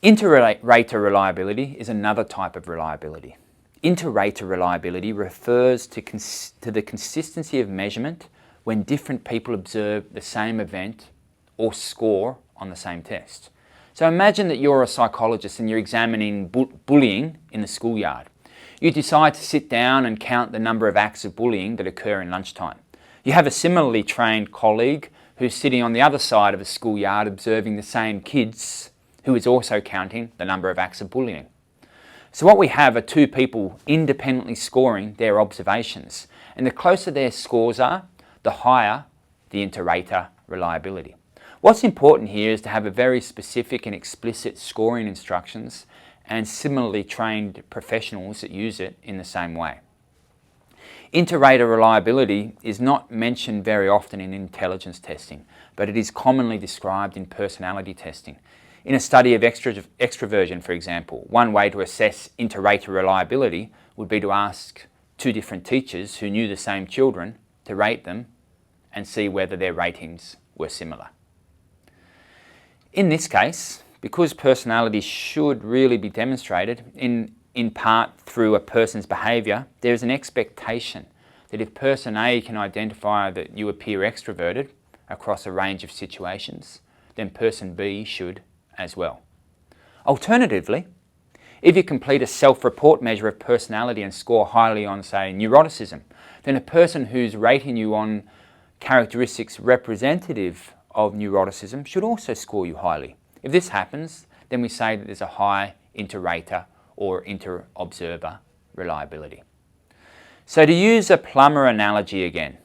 Inter-rater reliability is another type of reliability. Inter-rater reliability refers to the consistency of measurement when different people observe the same event or score on the same test. So imagine that you're a psychologist and you're examining bullying in the schoolyard. You decide to sit down and count the number of acts of bullying that occur in lunchtime. You have a similarly trained colleague who's sitting on the other side of a schoolyard observing the same kids, who is also counting the number of acts of bullying. So what we have are two people independently scoring their observations, and the closer their scores are, the higher the inter-rater reliability. What's important here is to have a very specific and explicit scoring instructions and similarly trained professionals that use it in the same way. Inter-rater reliability is not mentioned very often in intelligence testing, but it is commonly described in personality testing. In a study of extroversion, for example, one way to assess inter-rater reliability would be to ask two different teachers who knew the same children to rate them and see whether their ratings were similar. In this case, because personality should really be demonstrated in part through a person's behaviour, there is an expectation that if person A can identify that you appear extroverted across a range of situations, then person B should as well. Alternatively, if you complete a self-report measure of personality and score highly on, say, neuroticism, then a person who's rating you on characteristics representative of neuroticism should also score you highly. If this happens, then we say that there's a high inter-rater or inter-observer reliability. So to use a plumber analogy again,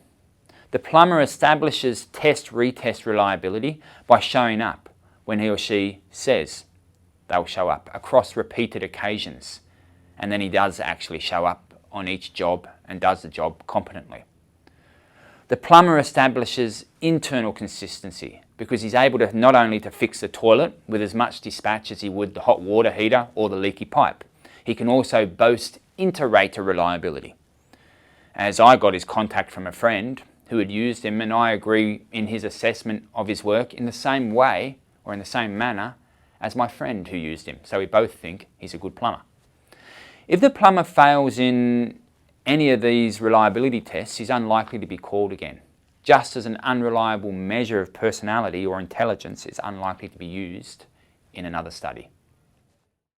the plumber establishes test-retest reliability by showing up when he or she says they'll show up across repeated occasions, and then he does actually show up on each job and does the job competently. The plumber establishes internal consistency because he's able to not only to fix the toilet with as much dispatch as he would the hot water heater or the leaky pipe, he can also boast inter-rater reliability. As I got his contact from a friend who had used him, and I agree in his assessment of his work in the same way or in the same manner as my friend who used him. So we both think he's a good plumber. If the plumber fails in any of these reliability tests, he's unlikely to be called again, just as an unreliable measure of personality or intelligence is unlikely to be used in another study.